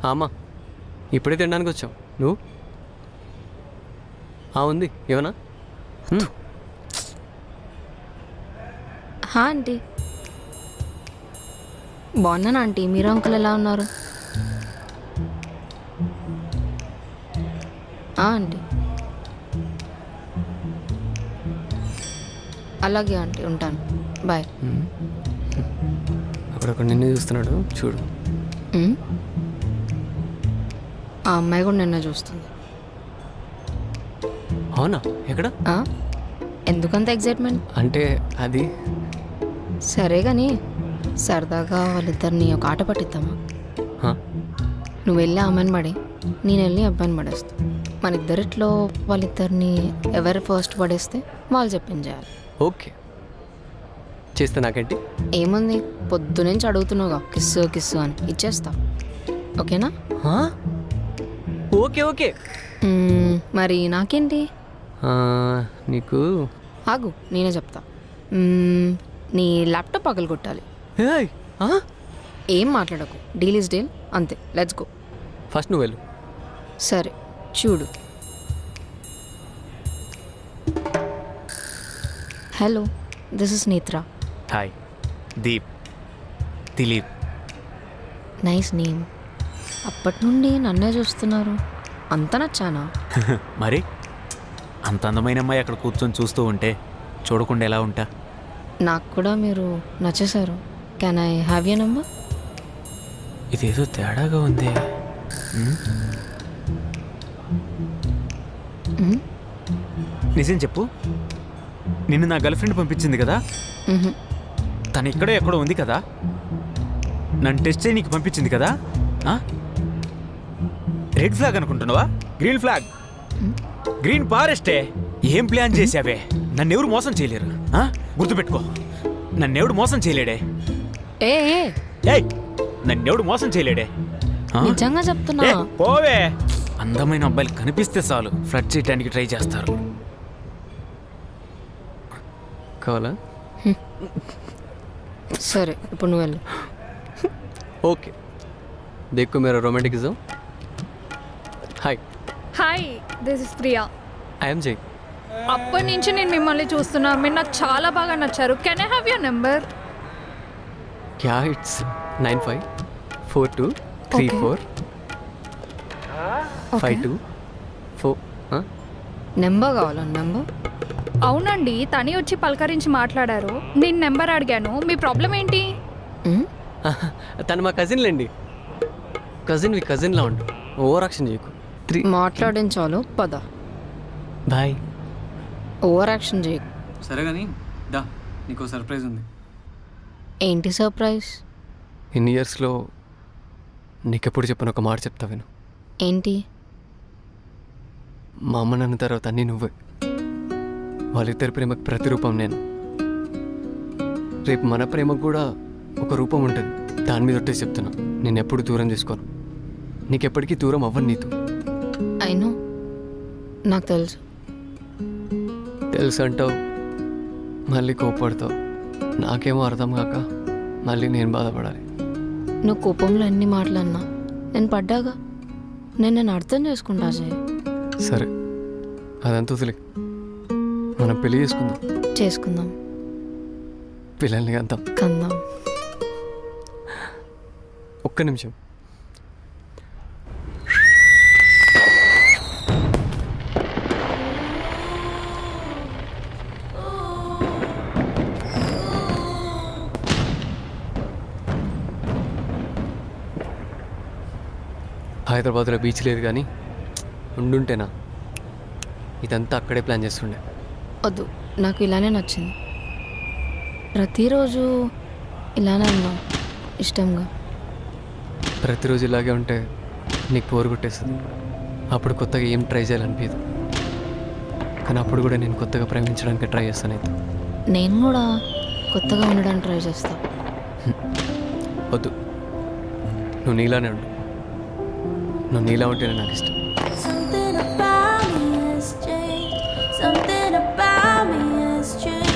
అమ్మా ఇప్పుడే తినడానికి వచ్చావు నువ్వు? ఉంది ఏమన్నా? ఆంటీ బాగున్నాను ఆంటీ. మీరు అంకుల్ ఎలా ఉన్నారు? ఆంటీ అలాగే ఆంటీ, ఉంటాను. బాయ్. అక్కడ నిన్నే చూస్తున్నాడు చూడు. ఆ అమ్మాయి కూడా నిన్న చూస్తుంది. అవునా? ఎక్కడ? ఎందుకంత ఎగ్జైట్మెంట్? అంటే అది సరే కానీ సరదాగా వాళ్ళిద్దరిని ఒక ఆట పట్టిద్దామా? నువ్వు వెళ్ళి అమ్మాయిని పడి, నేను వెళ్ళి అబ్బాయిని పడేస్తా. మన ఇద్దరిట్లో వాళ్ళిద్దరిని ఎవరు ఫస్ట్ పడేస్తే వాళ్ళు చెప్పించేయాలి. ఓకే చేస్తే నాకేంటి? ఏముంది, పొద్దునుంచి అడుగుతున్నావుగా కిస్సు కిస్సు అని, ఇచ్చేస్తా. ఓకేనా? Okay okay. మరి నాకేంటి? నీకు ఆగు, నేనే చెప్తా. నీ ల్యాప్టాప్ పగలగొట్టాలి. ఏం మాట్లాడకు, డీల్ ఈజ్ డీల్, అంతే. Let's go. ఫస్ట్ నువ్వు వెళ్ళు. సరే చూడు. Hello, this is Netra. Hi, Deep, Dilip. Nice name. అప్పటి నుండి నన్నే చూస్తున్నారు. అంత నచ్చానా? మరి అంత అందమైన అమ్మాయి అక్కడ కూర్చొని చూస్తూ ఉంటే చూడకుండా ఎలా ఉంటా? నాకు కూడా మీరు నచ్చేశారు. Can I have you number? ఇదేదో తేడాగా ఉంది. నిజం చెప్పు, నిన్ను నా గర్ల్ ఫ్రెండ్ పంపించింది కదా, తను ఇక్కడో ఎక్కడో ఉంది కదా, నన్ను టెస్ట్ చేయి నీకు పంపించింది కదా. రెడ్ ఫ్లాగ్ అనుకుంటున్నావా? గ్రీన్ ఫ్లాగ్, గ్రీన్ ఫారెస్టే. ఏం ప్లాన్ చేసావే? నన్నెవరు మోసం చేయలేరు. గుర్తుపెట్టుకో, నన్నెవడు మోసం చేయలేడే. ఏయ్, నన్నెవడు మోసం చేయలేడే. నిజంగా చెప్తున్నా. పోవే. అందమైన అబ్బాయిలు కనిపిస్తే చాలు ఫ్లడ్ చేయడానికి ట్రై చేస్తారు. కావాలా? సరే, ఇప్పుడు నువ్వు వెళ్ళు. ఓకే देखो मेरा romanticism. Hi hi, this is Priya. I'm Jai. అప్పటి నుంచి నేను మిమ్మల్ని చూస్తున్నా. మీరు నాకు చాలా బాగా నచ్చారు. Can I have your number? Yeah, it's 9542345254. Number కావాలా? నెంబర్? అవునండి, తని వచ్చి పలకరించి మాట్లాడారు. నేను నెంబర్ అడిగాను. మీ ప్రాబ్లం ఏంటి? తను మా కజిన్లేండి. కజిన్లా ఉండు, ఓవర్ యాక్షన్ చేయకు. మాట్లాడించాలు, పద. బాయ్. ఓవర్ యాక్షన్ చేయకు. సరే కానీ దా, నీకు సర్ప్రైజ్ ఉంది. ఏంటి సర్ప్రైజ్? ఇన్ని ఇయర్స్లో నీకెప్పుడు చెప్పిన ఒక మాట చెప్తా విను. ఏంటి? మా అమ్మ నాన్న తర్వాత అన్నీ నువ్వే. వాళ్ళిద్దరి ప్రేమకు ప్రతిరూపం నేను. రేపు మన ప్రేమకు కూడా ఒక రూపం ఉంటుంది. దాని మీద ఒట్టేసి చెప్తున్నా, నేను ఎప్పుడు దూరం చేసుకోను. నీకెప్పటికీ దూరం అవ్వను నీతో. అయినో, నాకు తెలుసు. తెలుసు అంటావు, మళ్ళీ కోపడతావు. నాకేమో అర్థం కాక మళ్ళీ నేను బాధపడాలి. నువ్వు కోపంలో ఎన్ని మాటలన్నా నేను పడ్డాగా. నేను అర్థం చేసుకుంటా అజయ్. సరే, అదంతా వదిలే. మనం పెళ్లి చేసుకుందాం. పిల్లల్ని కందాం. ఒక్క నిమిషం. హైదరాబాద్లో బీచ్ లేదు కానీ ఉండుంటేనా ఇదంతా అక్కడే ప్లాన్ చేస్తుండే. వద్దు, నాకు ఇలానే నచ్చింది. ప్రతిరోజు ఇలానే ఉన్నాం ఇష్టంగా. ప్రతిరోజు ఇలాగే ఉంటే నీకు బోర్ కొట్టేస్తుంది. అప్పుడు కొత్తగా ఏం ట్రై చేయాలనిపించదు. కానీ అప్పుడు కూడా నేను కొత్తగా ప్రేమించడానికి ట్రై చేస్తాను. అయితే నేను కూడా కొత్తగా ఉండడానికి ట్రై చేస్తా. వద్దు, నువ్వు నీలానే ఉండు. నువ్వు నీలా ఉంటేనే నాకు ఇష్టం.